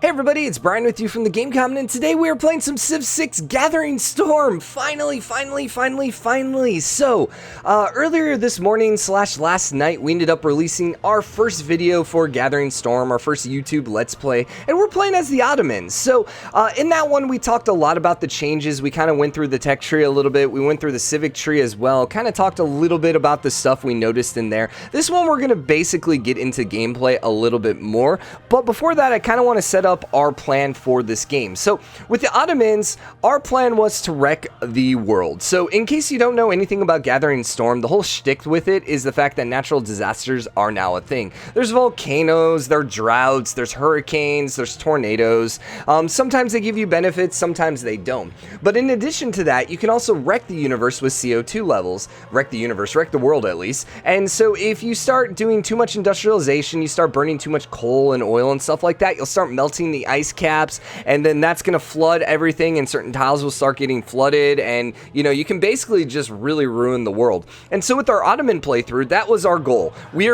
Hey everybody, it's Brian with you from TheGameCommon, and today we are playing some Civ 6 Gathering Storm. Finally. So, earlier this morning / last night, we ended up releasing our first video for Gathering Storm, our first YouTube Let's Play, and we're playing as the Ottomans. So, in that one, we talked a lot about the changes. We kind of went through the tech tree a little bit. We went through the civic tree as well. Kind of talked a little bit about the stuff we noticed in there. This one, we're going to basically get into gameplay a little bit more. But before that, I kind of want to set up our plan for this game. So with the Ottomans, our plan was to wreck the world. So in case you don't know anything about Gathering Storm, the whole shtick with it is the fact that natural disasters are now a thing. There's volcanoes, there are droughts, there's hurricanes, there's tornadoes. Sometimes they give you benefits, sometimes they don't. But in addition to that, you can also wreck the universe with CO2 levels. Wreck the universe, wreck the world at least. And so if you start doing too much industrialization, you start burning too much coal and oil and stuff like that, you'll start melting the ice caps, and then that's going to flood everything, and certain tiles will start getting flooded, and you can basically just really ruin the world. And so with our Ottoman playthrough, that was our goal. We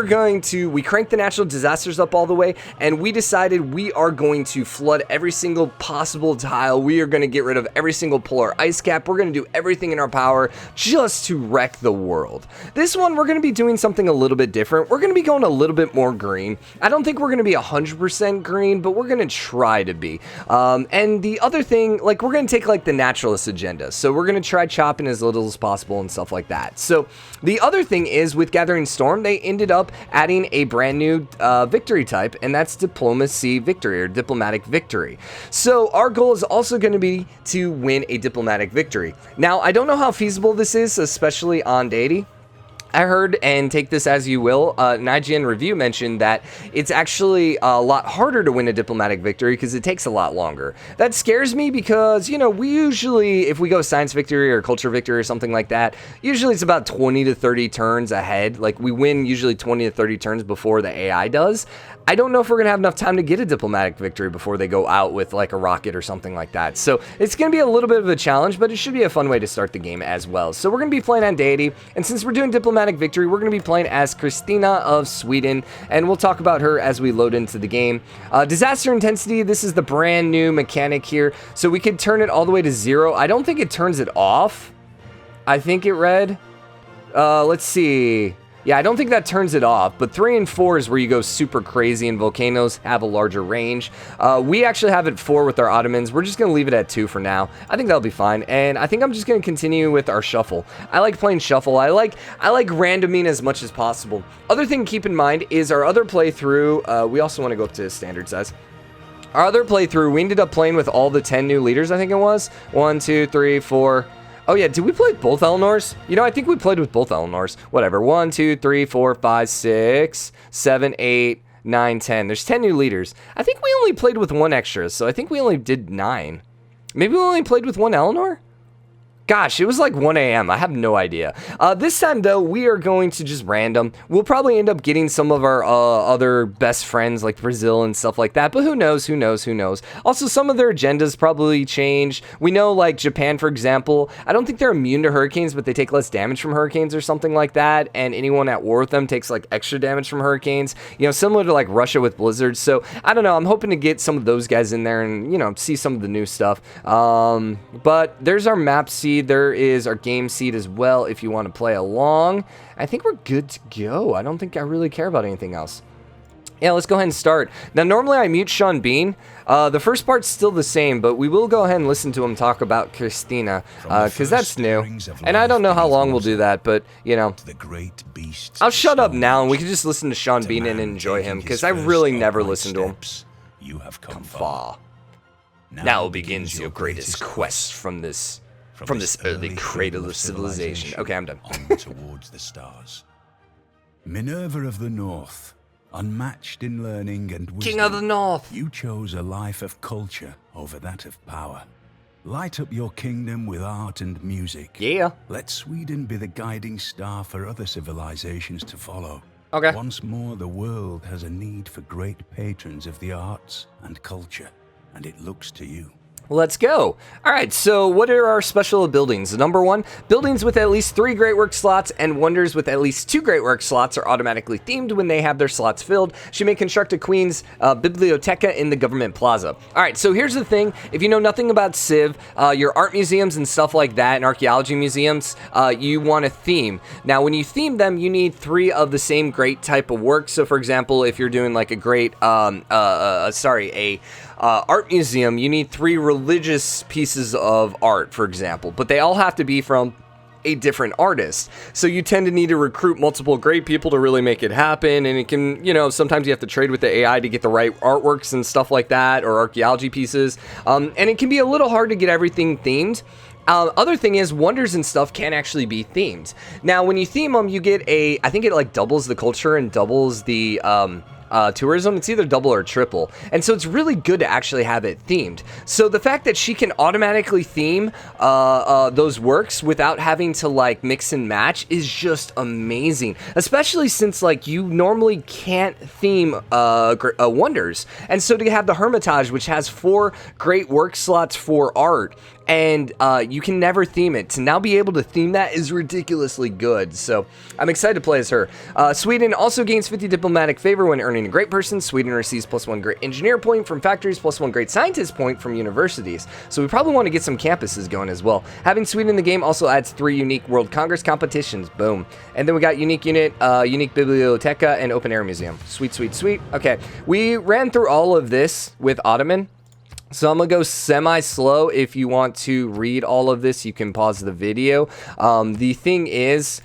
cranked the natural disasters up all the way, and we decided we are going to flood every single possible tile. We are going to get rid of every single polar ice cap. We're going to do everything in our power just to wreck the world. This one, we're going to be doing something a little bit different. We're going to be going a little bit more green. I don't think we're going to be 100% green, but we're going to try to be. And the other thing, we're going to take the naturalist agenda. So we're going to try chopping as little as possible and stuff like that. So the other thing is with Gathering Storm, they ended up adding a brand new victory type, and that's diplomacy victory or diplomatic victory. So our goal is also going to be to win a diplomatic victory. Now, I don't know how feasible this is, especially on Deity. I heard, and take this as you will, an IGN review mentioned that it's actually a lot harder to win a diplomatic victory because it takes a lot longer. That scares me because, we usually, if we go science victory or culture victory or something like that, usually it's about 20 to 30 turns ahead. We win usually 20 to 30 turns before the AI does. I don't know if we're going to have enough time to get a diplomatic victory before they go out with a rocket or something like that. So it's going to be a little bit of a challenge, but it should be a fun way to start the game as well. So we're going to be playing on Deity, and since we're doing diplomatic victory, we're going to be playing as Christina of Sweden, and we'll talk about her as we load into the game. Disaster intensity, this is the brand new mechanic here, so we could turn it all the way to 0. I don't think it turns it off. I think it read. Let's see. Yeah, I don't think that turns it off, but 3 and 4 is where you go super crazy, and volcanoes have a larger range. We actually have it 4 with our Ottomans. We're just going to leave it at 2 for now. I think that'll be fine, and I think I'm just going to continue with our shuffle. I like playing shuffle. I like randoming as much as possible. Other thing to keep in mind is our other playthrough, we also want to go up to standard size. Our other playthrough, we ended up playing with all the 10 new leaders, I think it was. 1, 2, 3, 4... Oh yeah, did we play with both Eleanors? I think we played with both Eleanors. Whatever. 1, 2, 3, 4, 5, 6, 7, 8, 9, 10. There's 10 new leaders. I think we only played with 1 extra, so I think we only did 9. Maybe we only played with 1 Eleanor? Gosh, it was 1 a.m. I have no idea. This time, though, we are going to just random. We'll probably end up getting some of our other best friends, like Brazil and stuff like that. But who knows? Also, some of their agendas probably change. We know, Japan, for example, I don't think they're immune to hurricanes, but they take less damage from hurricanes or something like that. And anyone at war with them takes, extra damage from hurricanes. Similar to, Russia with blizzards. So, I don't know. I'm hoping to get some of those guys in there and, see some of the new stuff. But there's our map seed. There is our game seed as well if you want to play along. I think we're good to go. I don't think I really care about anything else. Yeah, let's go ahead and start. Now, normally I mute Sean Bean. The first part's still the same, but we will go ahead and listen to him talk about Christina, because that's new. And I don't know how long we'll do that, but, I'll shut up now, and we can just listen to Sean Bean and enjoy him, because I really never listen to him. You have come far. Now begins your greatest quest from this early cradle of civilization. Okay, I'm done. On towards the stars. Minerva of the North, unmatched in learning and wisdom. King of the North. You chose a life of culture over that of power. Light up your kingdom with art and music. Yeah. Let Sweden be the guiding star for other civilizations to follow. Okay. Once more, the world has a need for great patrons of the arts and culture, and it looks to you. Let's go. All right, so what are our special buildings? Number 1, buildings with at least 3 Great Work slots and wonders with at least 2 Great Work slots are automatically themed when they have their slots filled. She may construct a Queen's Biblioteca in the government plaza. All right, so here's the thing. If you know nothing about Civ, your art museums and stuff like that, and archaeology museums, you want to theme. Now, when you theme them, you need 3 of the same great type of work. So, for example, if you're doing like a great, art museum, you need 3 religious pieces of art, for example, but they all have to be from a different artist. So you tend to need to recruit multiple great people to really make it happen. And it can, sometimes you have to trade with the AI to get the right artworks and stuff like that, or archaeology pieces. And it can be a little hard to get everything themed. Other thing is, wonders and stuff can actually be themed. Now, when you theme them, you get I think it like doubles the culture and doubles the, tourism. It's either double or triple, and so it's really good to actually have it themed. So the fact that she can automatically theme those works without having to like mix and match is just amazing, especially since like you normally can't theme wonders. And so to have the Hermitage, which has 4 Great Work slots for art, and you can never theme it, to now be able to theme that is ridiculously good. So I'm excited to play as her. Sweden also gains 50 diplomatic favor when earning a great person. Sweden receives +1 great engineer point from factories, +1 great scientist point from universities. So we probably want to get some campuses going as well. Having Sweden in the game also adds 3 unique World Congress competitions. Boom. And then we got unique unit, unique biblioteca, and open air museum. Sweet, sweet, sweet. Okay, we ran through all of this with Ottoman. So I'm going to go semi-slow. If you want to read all of this, you can pause the video. The thing is,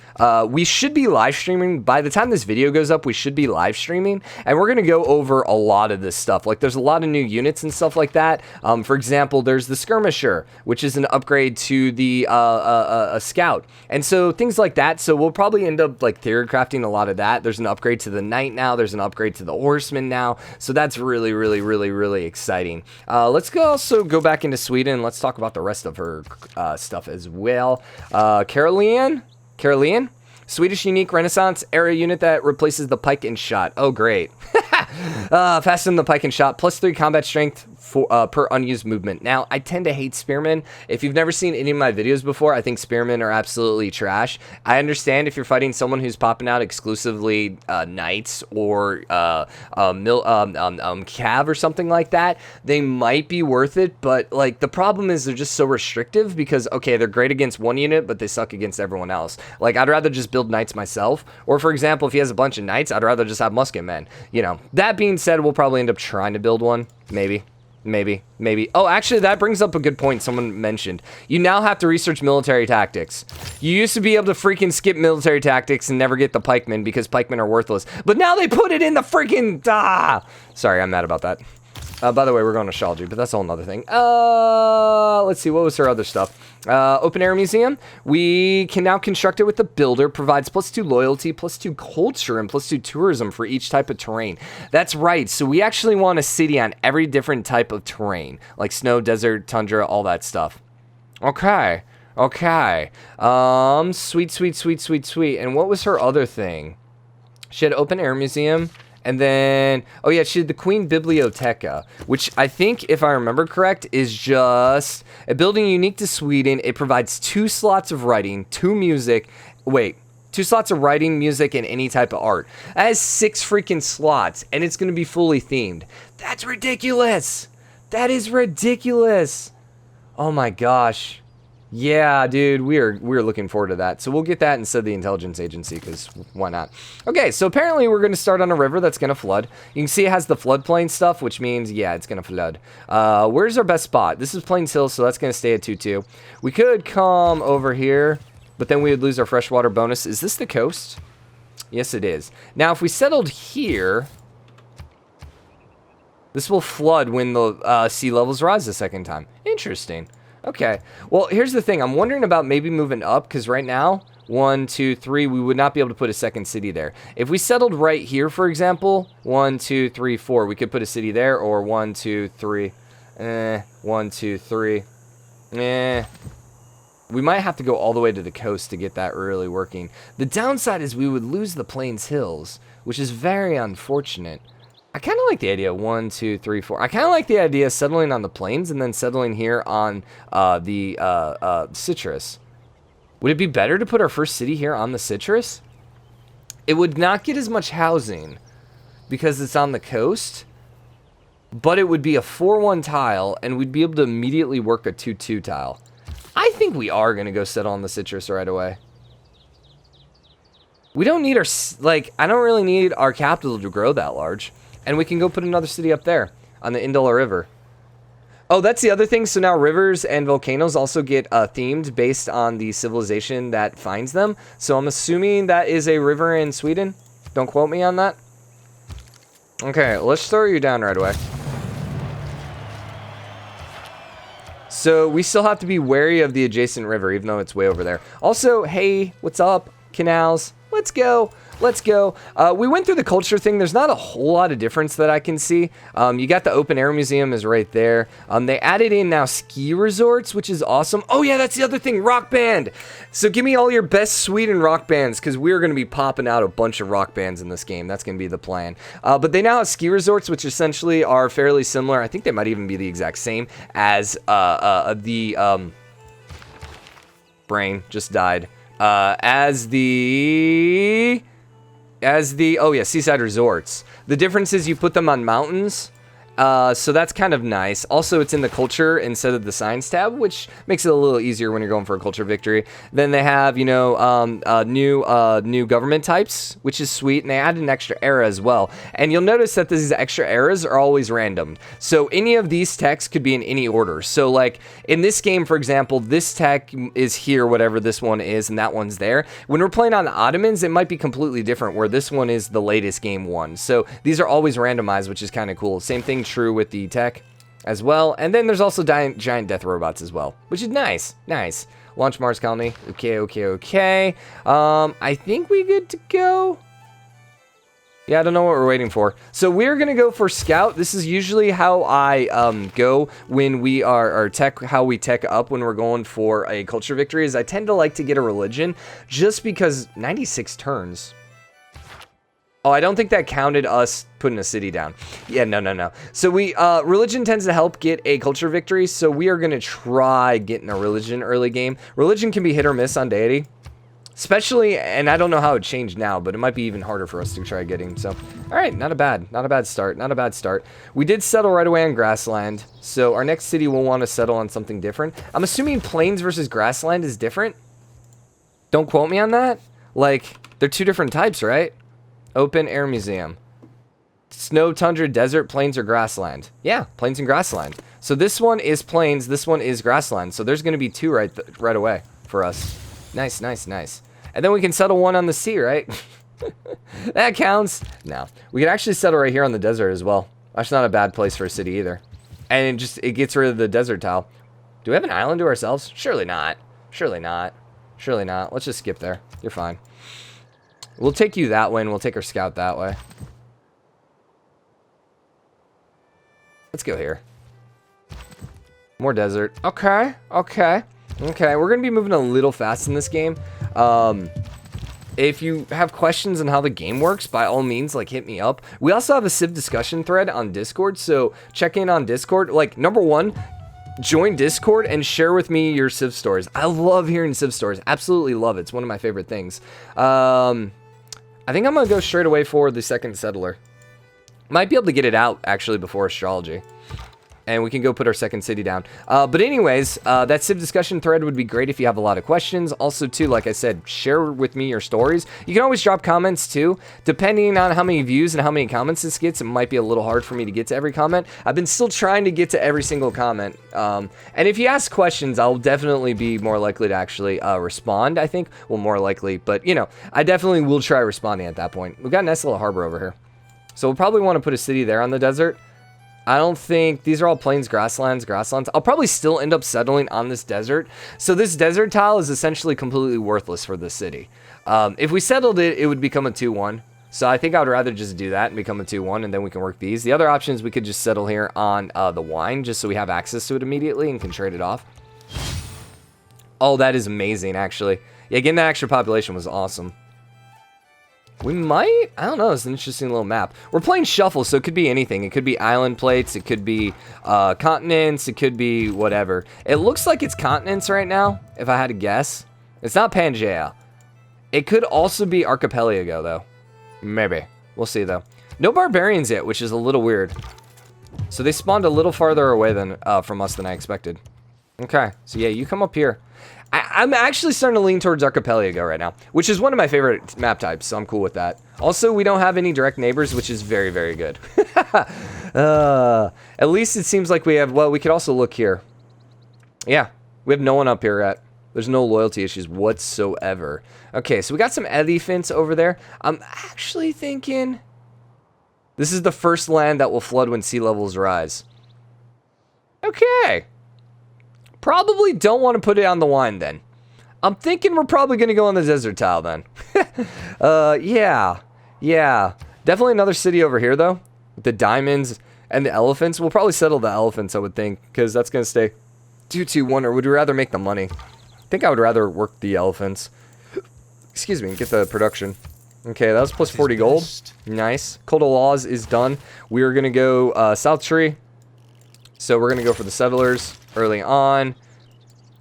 we should be live streaming. By the time this video goes up, we should be live streaming. And we're going to go over a lot of this stuff. Like, there's a lot of new units and stuff like that. For example, there's the Skirmisher, which is an upgrade to the a Scout. And so things like that. So we'll probably end up, like, theory crafting a lot of that. There's an upgrade to the Knight now. There's an upgrade to the Horseman now. So that's really, really, really, really exciting. Let's also go back into Sweden. Let's talk about the rest of her stuff as well. Carolean? Swedish unique Renaissance era unit that replaces the pike and shot. Oh, great. Faster than the pike and shot. +3 combat strength per unused movement. Now, I tend to hate spearmen. If you've never seen any of my videos before, I think spearmen are absolutely trash. I understand if you're fighting someone who's popping out exclusively knights or cav or something like that, they might be worth it, but like the problem is they're just so restrictive because, okay, they're great against one unit, but they suck against everyone else. Like, I'd rather just build knights myself, or for example, if he has a bunch of knights, I'd rather just have musket men. That being said, we'll probably end up trying to build one, maybe. Oh, actually, that brings up a good point someone mentioned. You now have to research military tactics. You used to be able to freaking skip military tactics and never get the pikemen because pikemen are worthless. But now they put it in the freaking... Sorry, I'm mad about that. By the way, we're going to Shalji, but that's a whole nother thing. Let's see, what was her other stuff? Open air museum. We can now construct it with the builder. Provides +2 loyalty, +2 culture, and +2 tourism for each type of terrain. That's right. So we actually want a city on every different type of terrain, like snow, desert, tundra, all that stuff. Okay. Sweet. And what was her other thing? She had open air museum. And then, oh yeah, she did the Queen Biblioteca, which I think, if I remember correct, is just a building unique to Sweden. It provides 2 slots of writing, 2 slots of writing, music, and any type of art. That has 6 freaking slots, and it's going to be fully themed. That's ridiculous. That is ridiculous. Oh my gosh. Yeah, dude, we're looking forward to that. So we'll get that instead of the intelligence agency, because why not? Okay, so apparently we're going to start on a river that's going to flood. You can see it has the floodplain stuff, which means, yeah, it's going to flood. Where's our best spot? This is Plains Hill, so that's going to stay at 2-2. We could come over here, but then we would lose our freshwater bonus. Is this the coast? Yes, it is. Now, if we settled here, this will flood when the sea levels rise the second time. Interesting. Okay, well, here's the thing. I'm wondering about maybe moving up, because right now, 1, 2, 3, we would not be able to put a second city there. If we settled right here, for example, 1, 2, 3, 4, we could put a city there, or 1, 2, 3, 1, 2, 3, We might have to go all the way to the coast to get that really working. The downside is we would lose the Plains Hills, which is very unfortunate. I kind of like the idea. 1, 2, 3, 4. I kind of like the idea of settling on the plains and then settling here on the citrus. Would it be better to put our first city here on the citrus? It would not get as much housing because it's on the coast, but it would be a 4-1 tile, and we'd be able to immediately work a 2-2 tile. I think we are going to go settle on the citrus right away. We don't need our, like, I don't really need our capital to grow that large. And we can go put another city up there on the Indala River. Oh, that's the other thing. So now rivers and volcanoes also get themed based on the civilization that finds them. So I'm assuming that is a river in Sweden. Don't quote me on that. Okay, let's throw you down right away. So we still have to be wary of the adjacent river, even though it's way over there. Also, hey, what's up? Canals. Let's go. Let's go. We went through the culture thing. There's not a whole lot of difference that I can see. You got the open air museum is right there. They added in now ski resorts, which is awesome. Oh yeah, that's the other thing, rock band. So give me all your best Sweden rock bands, because we're going to be popping out a bunch of rock bands in this game. That's going to be the plan. But they now have ski resorts, which essentially are fairly similar. I think they might even be the exact same as the brain just died. As the oh yeah, seaside resorts. The difference is you put them on mountains, so that's kind of nice. Also, it's in the culture instead of the science tab, which makes it a little easier when you're going for a culture victory. Then they have, you know, new government types, which is sweet, and they added an extra era as well. And you'll notice that these extra eras are always random. So any of these techs could be in any order. So like in this game, for example, this tech is here, whatever this one is, and that one's there. When we're playing on the Ottomans, it might be completely different, where this one is the latest game one. So these are always randomized, which is kind of cool. Same thing true with the tech as well. And then there's also giant death robots as well, which is nice. Launch Mars colony. Okay. I think we good to go. Yeah, I don't know what we're waiting for. So we're gonna go for scout. This is usually how I go when we are how we tech up when we're going for a culture victory. Is I tend to like to get a religion just because 96 turns. Oh, I don't think that counted us putting a city down. Yeah, no. So we, religion tends to help get a culture victory, so we are going to try getting a religion early game. Religion can be hit or miss on Deity. Especially, and I don't know how it changed now, but it might be even harder for us to try getting, so. Alright, not a bad start. We did settle right away on grassland, so our next city will want to settle on something different. I'm assuming plains versus grassland is different? Don't quote me on that. Like, they're two different types, right? Open air museum. Snow, tundra, desert, plains, or grassland. Yeah, plains and grassland. So this one is plains, this one is grassland. So there's going to be two right away for us. Nice. And then we can settle one on the sea, right? That counts. No. We can actually settle right here on the desert as well. That's not a bad place for a city either. And it gets rid of the desert tile. Do we have an island to ourselves? Surely not. Let's just skip there. You're fine. We'll take you that way, and we'll take our scout that way. Let's go here. More desert. Okay. We're going to be moving a little fast in this game. If you have questions on how the game works, by all means, like, hit me up. We also have a Civ discussion thread on Discord, so check in on Discord. Like, number one, join Discord and share with me your Civ stories. I love hearing Civ stories. Absolutely love it. It's one of my favorite things. I think I'm going to go straight away for the second settler. Might be able to get it out, actually, before astrology. And we can go put our second city down. But anyways, that Civ discussion thread would be great if you have a lot of questions. Also, too, like I said, share with me your stories. You can always drop comments, too. Depending on how many views and how many comments this gets, it might be a little hard for me to get to every comment. I've been still trying to get to every single comment. And if you ask questions, I'll definitely be more likely to actually respond, I think. Well, more likely. But, you know, I definitely will try responding at that point. We've got a nice little harbor over here. So we'll probably want to put a city there on the desert. I don't think these are all plains, grasslands. I'll probably still end up settling on this desert. So this desert tile is essentially completely worthless for this city. If we settled it, it would become a 2-1. So I think I would rather just do that and become a 2-1, and then we can work these. The other option is we could just settle here on the wine, just so we have access to it immediately and can trade it off. Oh, that is amazing, actually. Yeah, getting that extra population was awesome. We might, I don't know, it's an interesting little map. We're playing shuffle, so it could be anything. It could be island plates, it could be continents, it could be whatever. It looks like it's continents right now, if I had to guess. It's not Pangea. It could also be Archipelago, though. Maybe. We'll see, though. No barbarians yet, which is a little weird. So they spawned a little farther away than from us than I expected. Okay, so yeah, you come up here. I'm actually starting to lean towards Archipelago right now, which is one of my favorite map types, so I'm cool with that. Also, we don't have any direct neighbors, which is very, very good. At least it seems like we have, well, we could also look here. Yeah, we have no one up here yet. There's no loyalty issues whatsoever. Okay, so we got some elephants over there. I'm actually thinking this is the first land that will flood when sea levels rise. Okay. Probably don't want to put it on the wine then. I'm thinking we're probably going to go on the desert tile then. Yeah. Definitely another city over here though. With the diamonds and the elephants. We'll probably settle the elephants, I would think. Because that's going to stay 2-2-1. Or would we rather make the money? I think I would rather work the elephants. Excuse me. Get the production. Okay, that was plus 40 gold. Nice. Code of Laws is done. We are going to go South Tree. So we're going to go for the settlers early on.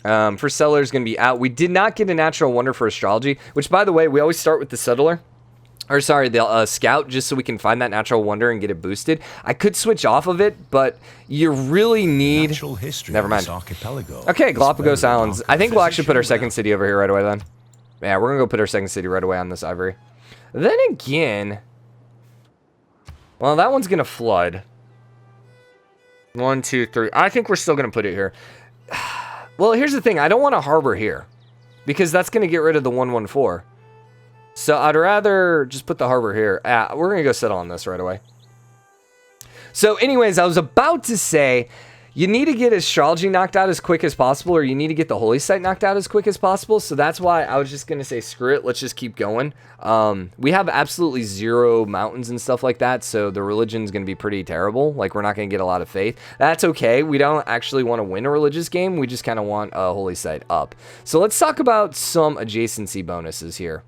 For settlers, going to be out. We did not get a natural wonder for astrology, which, by the way, we always start with the settler. Or, sorry, the scout, just so we can find that natural wonder and get it boosted. I could switch off of it, but you really need... Natural history. Never mind. Archipelago. Okay, Galapagos Islands. I think we'll actually put our second city over here right away then. Yeah, we're going to go put our second city right away on this ivory. Then again... Well, that one's going to flood. 1, 2, 3. I think we're still going to put it here. Well, here's the thing. I don't want a harbor here. Because that's going to get rid of the 114. So I'd rather just put the harbor here. We're going to go settle on this right away. So anyways, I was about to say, you need to get astrology knocked out as quick as possible, or you need to get the holy site knocked out as quick as possible. So that's why I was just going to say, screw it. Let's just keep going. We have absolutely 0 mountains and stuff like that. So the religion's going to be pretty terrible. Like, we're not going to get a lot of faith. That's okay. We don't actually want to win a religious game. We just kind of want a holy site up. So let's talk about some adjacency bonuses here.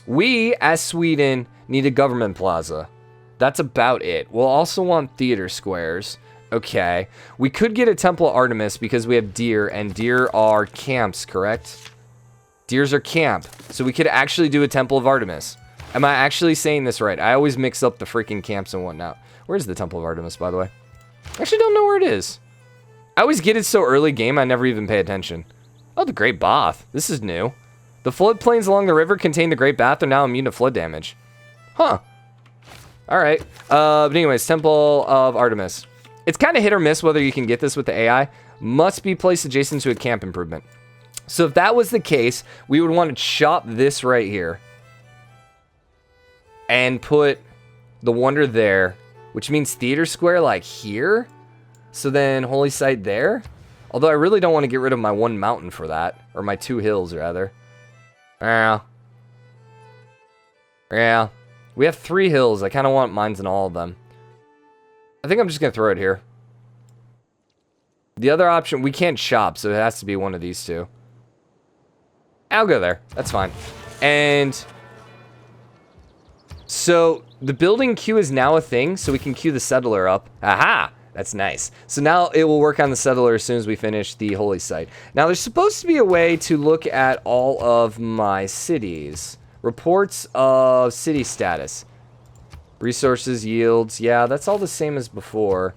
We, as Sweden, need a government plaza. That's about it. We'll also want theater squares. Okay. We could get a Temple of Artemis because we have deer, and deer are camps, correct? Deers are camp. So we could actually do a Temple of Artemis. Am I actually saying this right? I always mix up the freaking camps and whatnot. Where's the Temple of Artemis, by the way? I actually don't know where it is. I always get it so early game, I never even pay attention. Oh, the Great Bath. This is new. The floodplains along the river contain the Great Bath. They're now immune to flood damage. Huh. Alright. But anyways, Temple of Artemis. It's kind of hit or miss whether you can get this with the AI. Must be placed adjacent to a camp improvement. So if that was the case, we would want to chop this right here. And put the wonder there. Which means theater square like here. So then holy site there. Although I really don't want to get rid of my 1 mountain for that. Or my 2 hills, rather. Yeah. We have 3 hills. I kind of want mines in all of them. I think I'm just going to throw it here. The other option, we can't chop, so it has to be one of these 2. I'll go there. That's fine. And so the building queue is now a thing, so we can queue the settler up. Aha! That's nice. So now it will work on the settler as soon as we finish the holy site. Now there's supposed to be a way to look at all of my cities. Reports of city status. Resources, yields. Yeah, that's all the same as before.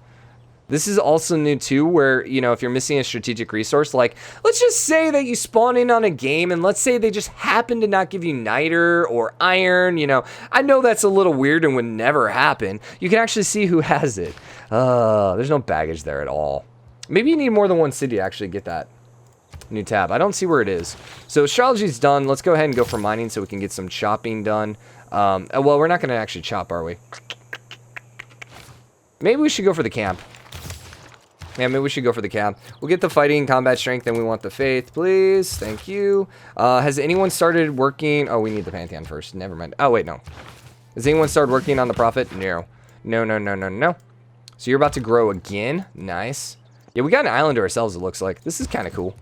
This is also new too, where, you know, if you're missing a strategic resource, like, let's just say that you spawn in on a game, and let's say they just happen to not give you niter or iron, you know. I know that's a little weird and would never happen. You can actually see who has it. There's no baggage there at all. Maybe you need more than 1 city to actually get that new tab. I don't see where it is. So astrology's done. Let's go ahead and go for mining so we can get some chopping done. Well, we're not going to actually chop, are we? Maybe we should go for the camp. Yeah, maybe we should go for the camp. We'll get the fighting, combat strength, and we want the faith, please. Thank you. Has anyone started working? Oh, we need the Pantheon first. Never mind. Oh, wait, no. Has anyone started working on the Prophet? No. No. So you're about to grow again. Nice. Yeah, we got an island to ourselves, it looks like. This is kind of cool.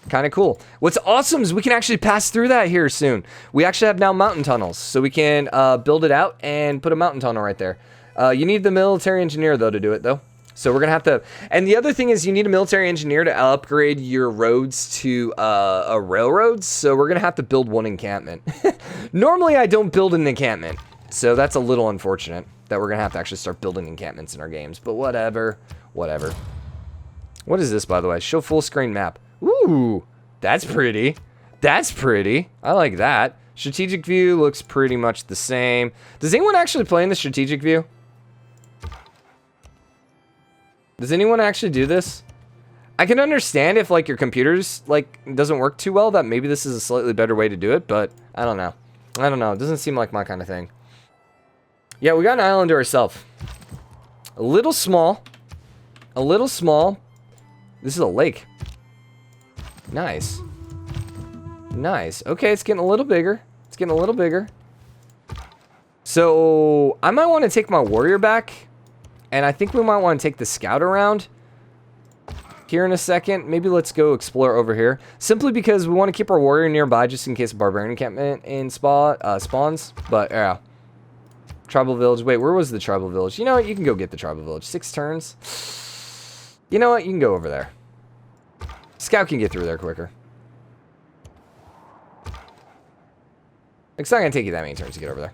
Kind of cool. What's awesome is we can actually pass through that here soon. We actually have now mountain tunnels, so we can build it out and put a mountain tunnel right there. You need the military engineer, though, to do it, though. So we're going to have to... And the other thing is you need a military engineer to upgrade your roads to a railroad, so we're going to have to build one encampment. Normally, I don't build an encampment, so that's a little unfortunate that we're going to have to actually start building encampments in our games, but whatever. Whatever. What is this, by the way? Show full screen map. Ooh, that's pretty. That's pretty. I like that. Strategic view looks pretty much the same. Does anyone actually play in the strategic view? Does anyone actually do this? I can understand if, like, your computer's, like, doesn't work too well, that maybe this is a slightly better way to do it, but I don't know. I don't know. It doesn't seem like my kind of thing. Yeah, we got an island to ourselves. A little small. A little small. This is a lake. Nice. Nice. Okay, it's getting a little bigger. It's getting a little bigger. So, I might want to take my warrior back. And I think we might want to take the scout around here in a second. Maybe let's go explore over here. Simply because we want to keep our warrior nearby just in case a barbarian encampment in spawns. But, yeah. Tribal village. Wait, where was the tribal village? You know what? You can go get the tribal village. 6 turns. You know what? You can go over there. Scout can get through there quicker. It's not going to take you that many turns to get over there.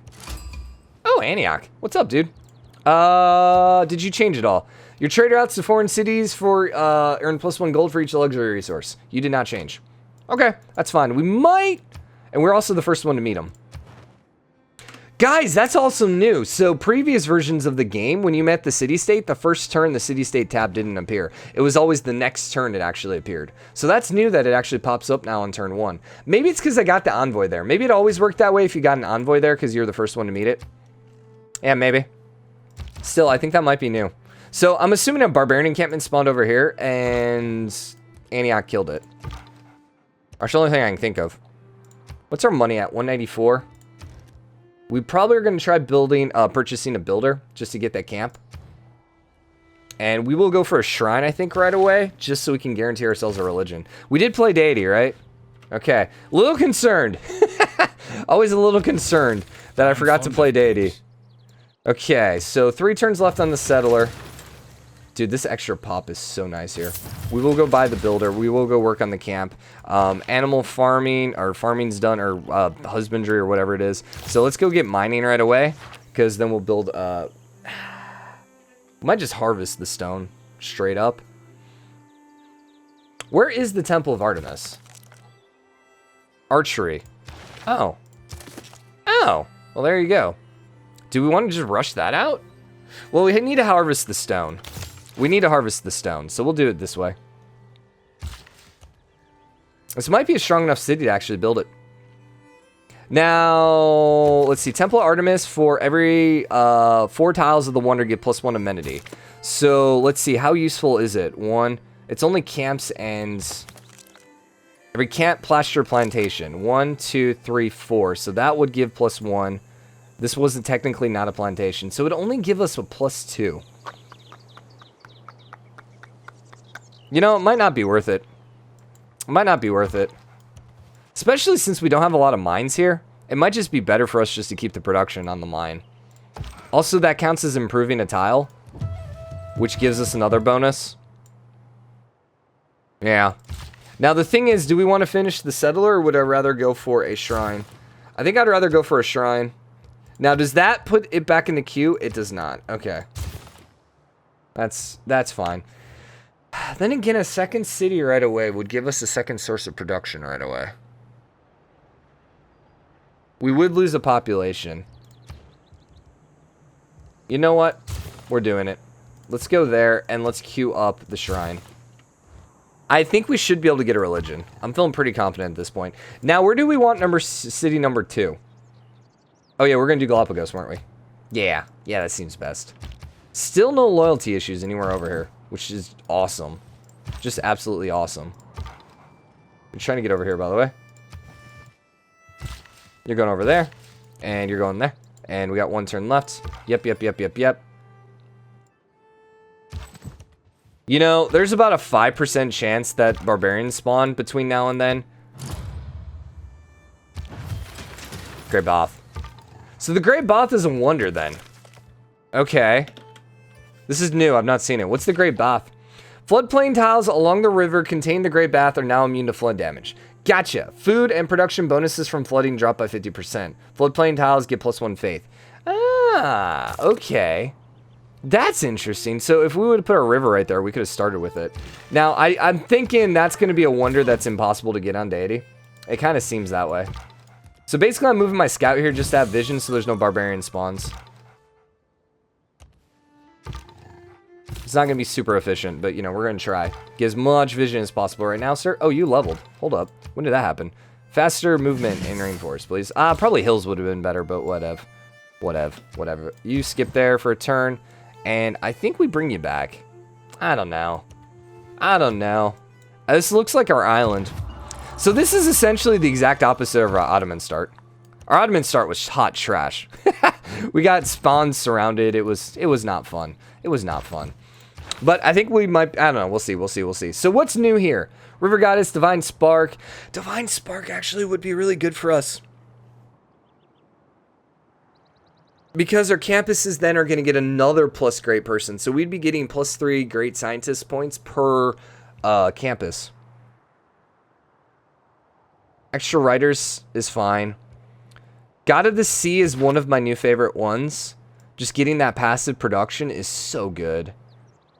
Oh, Antioch. What's up, dude? Did you change it all? Your trade routes to foreign cities for, earn +1 gold for each luxury resource. You did not change. Okay, that's fine. We might... And we're also the first one to meet them. Guys, that's also new. So previous versions of the game, when you met the city-state, the first turn, the city-state tab didn't appear. It was always the next turn it actually appeared. So that's new that it actually pops up now on turn 1. Maybe it's because I got the envoy there. Maybe it always worked that way if you got an envoy there because you're the first one to meet it. Yeah, maybe. Still, I think that might be new. So I'm assuming a barbarian encampment spawned over here and Antioch killed it. That's the only thing I can think of. What's our money at? 194. We probably are going to try building, purchasing a builder just to get that camp. And we will go for a shrine, I think, right away, just so we can guarantee ourselves a religion. We did play Deity, right? Okay. A little concerned. Always a little concerned that I forgot to play Deity. Okay, so 3 turns left on the settler. Dude, this extra pop is so nice here. We will go buy the builder. We will go work on the camp. Animal farming, or farming's done, or husbandry, or whatever it is. So let's go get mining right away, because then we'll build... might just harvest the stone straight up. Where is the Temple of Artemis? Archery. Oh. Oh. Well, there you go. Do we want to just rush that out? Well, we need to harvest the stone. We need to harvest the stone, so we'll do it this way. This might be a strong enough city to actually build it. Now, let's see. Temple of Artemis, for every 4 tiles of the wonder, give +1 amenity. So, let's see. How useful is it? 1. It's only camps and... Every camp, pasture, plantation. 1, 2, 3, 4. So that would give +1. This wasn't technically not a plantation, so it would only give us a +2. You know, it might not be worth it. It might not be worth it. Especially since we don't have a lot of mines here. It might just be better for us just to keep the production on the mine. Also, that counts as improving a tile, which gives us another bonus. Yeah. Now, the thing is, do we want to finish the settler, or would I rather go for a shrine? I think I'd rather go for a shrine. Now, does that put it back in the queue? It does not. Okay. That's fine. Then again, a second city right away would give us a second source of production right away. We would lose a population. You know what? We're doing it. Let's go there, and let's queue up the shrine. I think we should be able to get a religion. I'm feeling pretty confident at this point. Now, where do we want city number 2? Oh, yeah, we're going to do Galapagos, weren't we? Yeah. Yeah, that seems best. Still no loyalty issues anywhere over here, which is awesome. Just absolutely awesome. I'm trying to get over here, by the way. You're going over there, and you're going there. And we got 1 turn left. Yep. You know, there's about a 5% chance that barbarians spawn between now and then. Great Bath. So the Great Bath is a wonder then. Okay. This is new. I've not seen it. What's the Great Bath? Floodplain tiles along the river contain the Great Bath are now immune to flood damage. Gotcha. Food and production bonuses from flooding drop by 50%. Floodplain tiles get +1 faith. Ah, okay. That's interesting. So if we would have put a river right there, we could have started with it. Now, I'm thinking that's going to be a wonder that's impossible to get on Deity. It kind of seems that way. So basically, I'm moving my scout here just to have vision so there's no barbarian spawns. It's not going to be super efficient, but, you know, we're going to try. Get as much vision as possible right now, sir. Oh, you leveled. Hold up. When did that happen? Faster movement in rainforest, please. Probably hills would have been better, but whatever. Whatever. You skip there for a turn, and I think we bring you back. I don't know. This looks like our island. So this is essentially the exact opposite of our Ottoman start. Our Ottoman start was hot trash. We got spawns surrounded. It was not fun. It was not fun. But I think we might, I don't know, we'll see. So what's new here? River Goddess, Divine Spark. Divine Spark actually would be really good for us. Because our campuses then are going to get another plus great person. So we'd be getting +3 great scientist points per campus. Extra writers is fine. God of the Sea is one of my new favorite ones. Just getting that passive production is so good.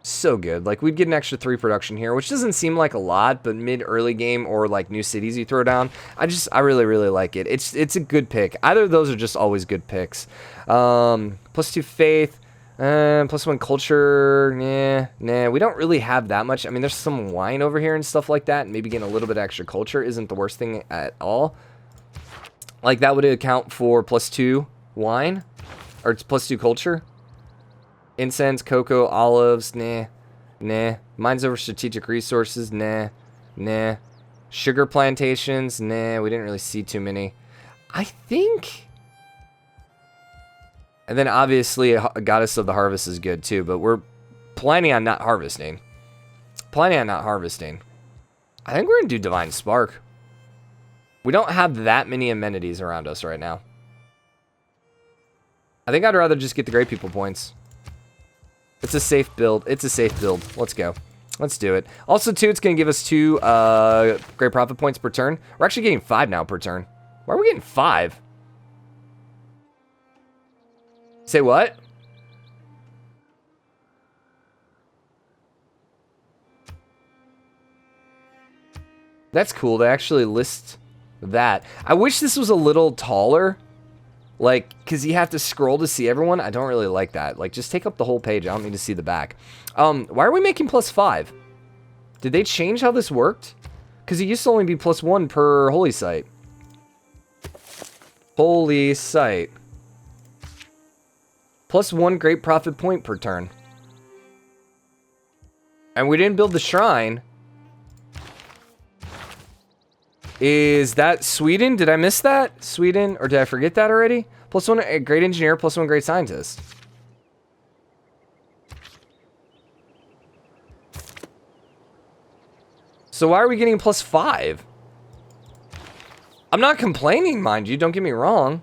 So good. Like, we'd get an extra 3 production here, which doesn't seem like a lot, but mid-early game or, like, new cities you throw down, I really, really like it. It's a good pick. Either of those are just always good picks. +2 faith, +1 culture, nah, we don't really have that much. I mean, there's some wine over here and stuff like that, and maybe getting a little bit of extra culture isn't the worst thing at all. Like, that would account for +2 wine, or it's +2 culture. Incense, cocoa, olives, nah. Mines over strategic resources, nah. Sugar plantations, nah, we didn't really see too many. I think... And then obviously a Goddess of the Harvest is good too, but we're planning on not harvesting. I think we're going to do Divine Spark. We don't have that many amenities around us right now. I think I'd rather just get the great people points. It's a safe build. Let's go. Let's do it. Also, too, it's going to give us 2 great profit points per turn. We're actually getting 5 now per turn. Why are we getting 5? Say what? That's cool. They actually list that. I wish this was a little taller. Like, because you have to scroll to see everyone. I don't really like that. Like, just take up the whole page. I don't need to see the back. Why are we making +5? Did they change how this worked? Because it used to only be +1 per holy site. Holy site. +1 great profit point per turn. And we didn't build the shrine. Is that Sweden? Did I miss that? Sweden? Or did I forget that already? +1 great engineer, +1 great scientist. So why are we getting +5? I'm not complaining, mind you. Don't get me wrong.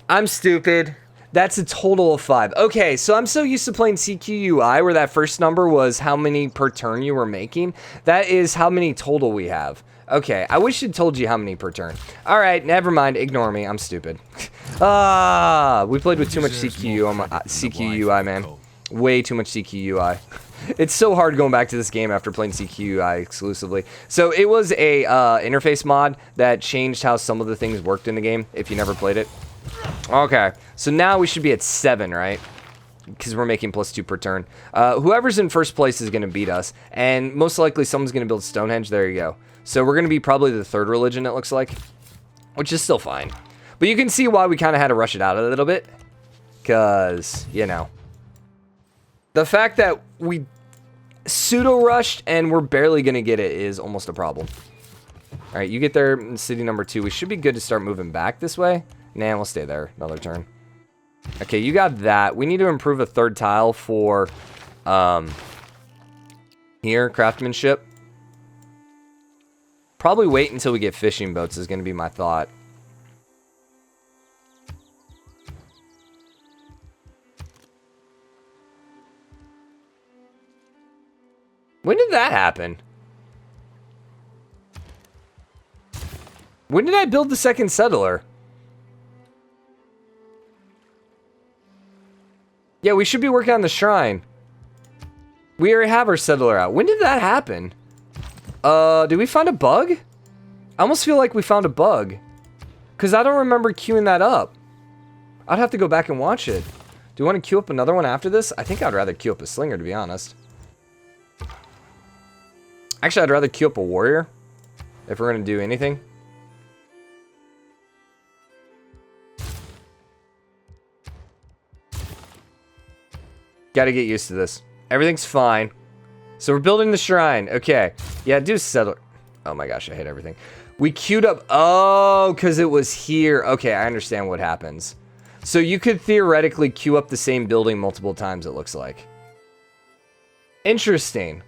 I'm stupid. That's a total of 5. Okay, so I'm so used to playing CQUI where that first number was how many per turn you were making. That is how many total we have. Okay, I wish it told you how many per turn. All right, never mind. Ignore me. I'm stupid. We played with too much CQUI, man. Way too much CQUI. It's so hard going back to this game after playing CQUI exclusively. So it was a interface mod that changed how some of the things worked in the game if you never played it. Okay, so now we should be at 7, right? Because we're making +2 per turn. Whoever's in first place is going to beat us. And most likely someone's going to build Stonehenge. There you go. So we're going to be probably the 3rd religion, it looks like. Which is still fine. But you can see why we kind of had to rush it out a little bit. Because, you know. The fact that we pseudo-rushed and we're barely going to get it is almost a problem. Alright, you get there in city number 2. We should be good to start moving back this way. Nah, we'll stay there. Another turn. Okay, you got that. We need to improve a 3rd tile for Here, craftsmanship. Probably wait until we get fishing boats is going to be my thought. When did that happen? When did I build the second settler? Yeah, we should be working on the shrine. We already have our settler out. When did that happen? Did we find a bug? I almost feel like we found a bug. Because I don't remember queuing that up. I'd have to go back and watch it. Do you want to queue up another one after this? I think I'd rather queue up a slinger, to be honest. Actually, I'd rather queue up a warrior. If we're going to do anything. Gotta get used to this. Everything's fine. So we're building the shrine. Okay. Yeah, do settle. Oh my gosh, I hate everything. We queued up. Oh, because it was here. Okay, I understand what happens. So you could theoretically queue up the same building multiple times, it looks like. Interesting.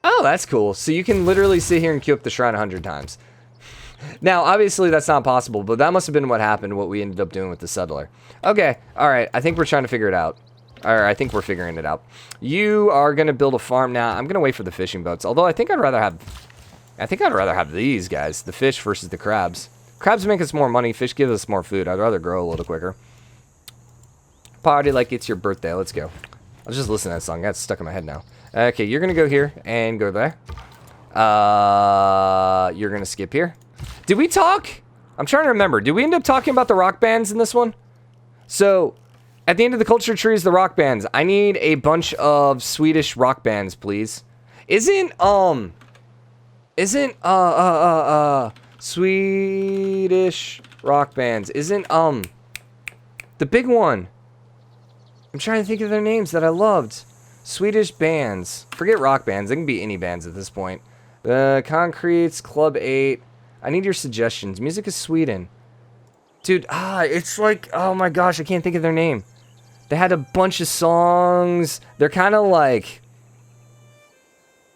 Oh, that's cool. So you can literally sit here and queue up the shrine 100 times. Now, obviously, that's not possible, but that must have been what happened, what we ended up doing with the settler. Okay, alright, I think we're trying to figure it out. Alright, I think we're figuring it out. You are going to build a farm now. I'm going to wait for the fishing boats, although I think I'd rather have these guys, the fish versus the crabs. Crabs make us more money, fish give us more food. I'd rather grow a little quicker. Party like it's your birthday, let's go. I was just listening to that song, that's stuck in my head now. Okay, you're going to go here and go there. You're going to skip here. Did we talk? I'm trying to remember. Did we end up talking about the rock bands in this one? So, at the end of the culture tree is the rock bands. I need a bunch of Swedish rock bands, please. Isn't Swedish rock bands. Isn't, the big one. I'm trying to think of their names that I loved. Swedish bands. Forget rock bands. They can be any bands at this point. Concretes, Club 8. I need your suggestions. Music is Sweden. Dude, it's like, oh my gosh, I can't think of their name. They had a bunch of songs. They're kind of like,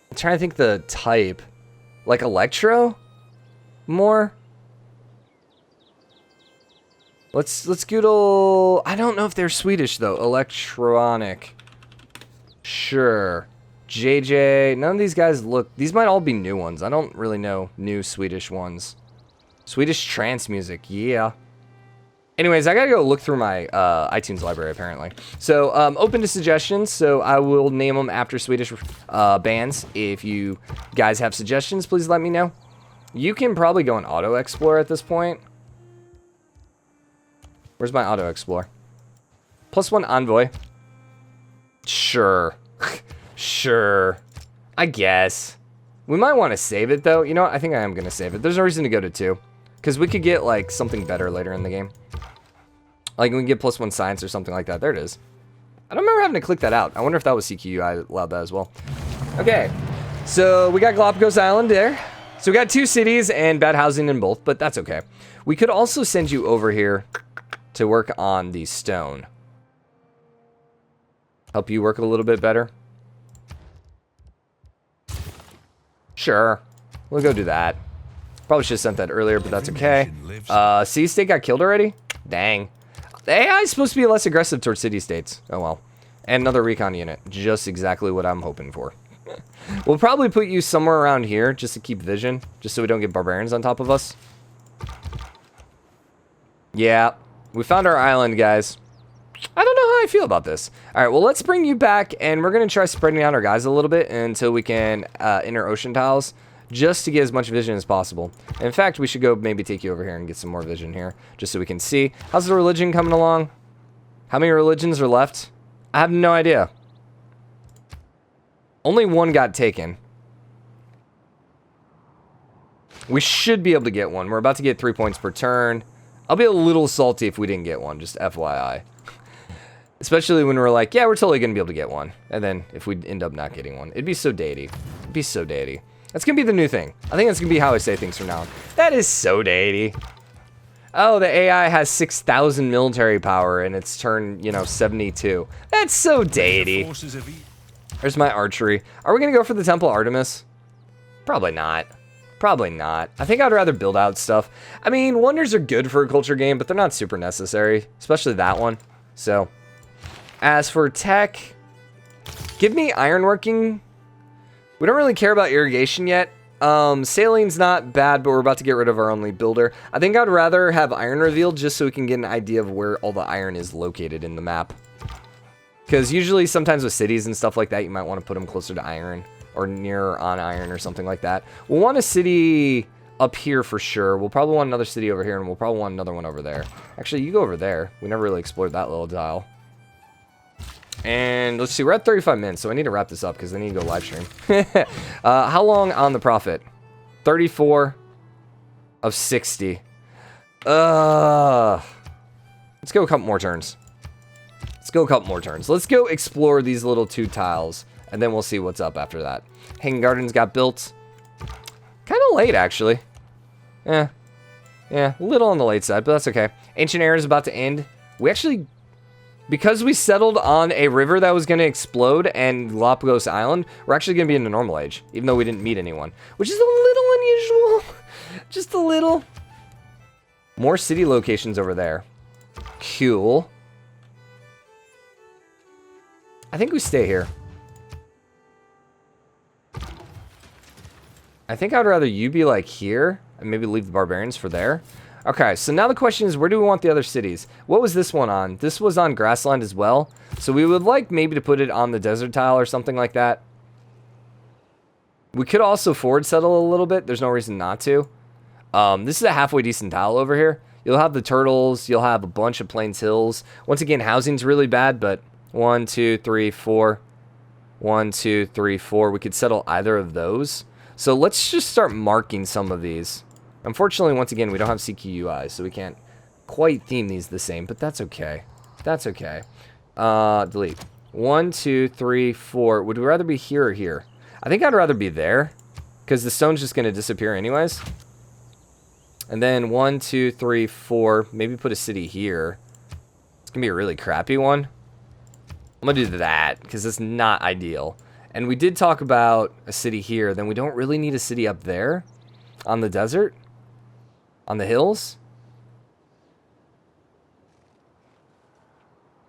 I'm trying to think the type. Like electro? More? Let's Google, I don't know if they're Swedish though. Electronic. Sure. JJ, none of these guys look, these might all be new ones. I don't really know new Swedish ones. Swedish trance music, yeah. Anyways, I gotta go look through my iTunes library apparently. So, open to suggestions, so I will name them after Swedish bands. If you guys have suggestions, please let me know. You can probably go in Auto Explore at this point. Where's my Auto Explore? +1 Envoy. Sure. Sure. I guess. We might want to save it, though. You know what? I think I am going to save it. There's no reason to go to 2. Because we could get, like, something better later in the game. Like, we can get +1 science or something like that. There it is. I don't remember having to click that out. I wonder if that was CQU. I allowed that as well. Okay. So, we got Galapagos Island there. So, we got 2 cities and bad housing in both, but that's okay. We could also send you over here to work on the stone. Help you work a little bit better. Sure. We'll go do that. Probably should have sent that earlier, but that's okay. City State got killed already? Dang. The AI is supposed to be less aggressive towards city states. Oh well. And another recon unit. Just exactly what I'm hoping for. We'll probably put you somewhere around here just to keep vision. Just so we don't get barbarians on top of us. Yeah. We found our island, guys. I don't know how I feel about this. Alright, well, let's bring you back, and we're going to try spreading out our guys a little bit until we can enter ocean tiles, just to get as much vision as possible. In fact, we should go maybe take you over here and get some more vision here, just so we can see. How's the religion coming along? How many religions are left? I have no idea. Only 1 got taken. We should be able to get one. We're about to get 3 points per turn. I'll be a little salty if we didn't get one, just FYI. Especially when we're like, yeah, we're totally going to be able to get one. And then if we end up not getting one, it'd be so Deity. It'd be so Deity. That's going to be the new thing. I think that's going to be how I say things from now on. That is so Deity. Oh, the AI has 6,000 military power and it's turn, 72. That's so Deity. There's my archery. Are we going to go for the Temple Artemis? Probably not. Probably not. I think I'd rather build out stuff. I mean, wonders are good for a culture game, but they're not super necessary, especially that one. So, as for tech, give me ironworking. We don't really care about irrigation yet. Sailing's not bad, but we're about to get rid of our only builder. I think I'd rather have iron revealed just so we can get an idea of where all the iron is located in the map. Because usually sometimes with cities and stuff like that, you might want to put them closer to iron or near on iron or something like that. We'll want a city up here for sure. We'll probably want another city over here, and we'll probably want another one over there. Actually, you go over there. We never really explored that little dial. And let's see, we're at 35 minutes, so I need to wrap this up because I need to go live stream. How long on the profit? 34 of 60. Let's go a couple more turns. Let's go a couple more turns. Let's go explore these little 2 tiles, and then we'll see what's up after that. Hanging Gardens got built. Kind of late, actually. Yeah, a little on the late side, but that's okay. Ancient Era is about to end. We actually, because we settled on a river that was going to explode and Galapagos Island, we're actually going to be in the normal age, even though we didn't meet anyone, which is a little unusual. Just a little. More city locations over there. Cool. I think we stay here. I think I'd rather you be like here and maybe leave the barbarians for there. Okay, so now the question is, where do we want the other cities? What was this one on? This was on grassland as well. So we would like maybe to put it on the desert tile or something like that. We could also forward settle a little bit. There's no reason not to. This is a halfway decent tile over here. You'll have the turtles. You'll have a bunch of plains hills. Once again, housing's really bad, but 1, 2, 3, 4. 1, 2, 3, 4. We could settle either of those. So let's just start marking some of these. Unfortunately, once again, we don't have CQUI, so we can't quite theme these the same, but that's okay. That's okay. Delete. 1, 2, 3, 4. Would we rather be here or here? I think I'd rather be there, because the stone's just going to disappear anyways. And then 1, 2, 3, 4. Maybe put a city here. It's going to be a really crappy one. I'm going to do that, because it's not ideal. And we did talk about a city here. Then we don't really need a city up there on the desert, on the hills.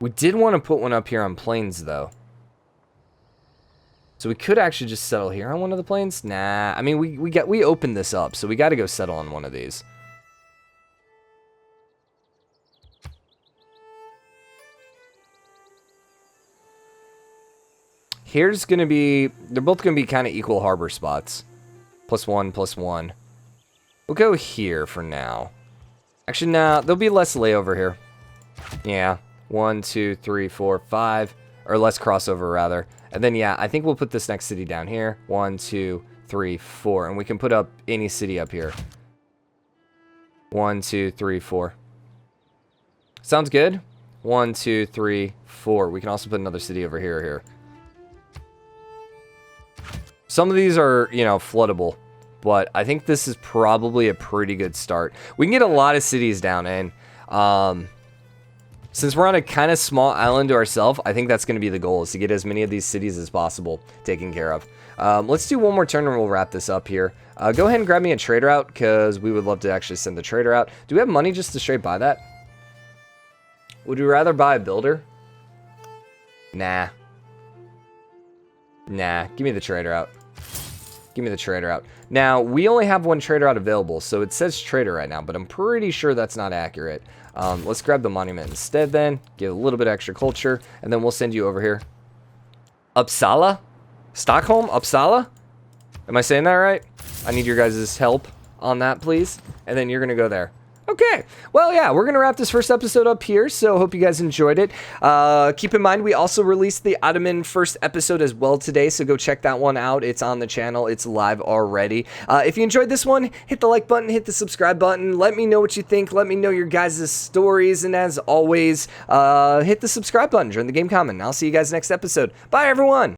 We did want to put one up here on plains, though. So we could actually just settle here on one of the plains. Nah, I mean, we opened this up, so we got to go settle on one of these. Here's going to be, they're both going to be kind of equal harbor spots. +1, +1. We'll go here for now. Actually, nah, there'll be less layover here. Yeah, 1, 2, 3, 4, 5. Or less crossover, rather. And then, yeah, I think we'll put this next city down here. 1, 2, 3, 4. And we can put up any city up here. 1, 2, 3, 4. Sounds good? 1, 2, 3, 4. We can also put another city over here or here. Some of these are, floodable, but I think this is probably a pretty good start. We can get a lot of cities down in. Since we're on a kind of small island to ourselves, I think that's going to be the goal, is to get as many of these cities as possible taken care of. Let's do one more turn and we'll wrap this up here. Go ahead and grab me a trader out, because we would love to actually send the trader out. Do we have money just to straight buy that? Would we rather buy a builder? Nah. Nah, give me the trader out. Give me the trader out. Now, we only have one trader out available, so it says trader right now, but I'm pretty sure that's not accurate. Let's grab the monument instead then, get a little bit extra culture, and then we'll send you over here. Uppsala? Stockholm? Uppsala? Am I saying that right? I need your guys' help on that, please. And then you're going to go there. Okay, well, yeah, we're going to wrap this first episode up here, so hope you guys enjoyed it. Keep in mind, we also released the Ottoman first episode as well today, so go check that one out. It's on the channel. It's live already. If you enjoyed this one, hit the like button, hit the subscribe button. Let me know what you think. Let me know your guys' stories, and as always, hit the subscribe button during the game comment. I'll see you guys next episode. Bye, everyone!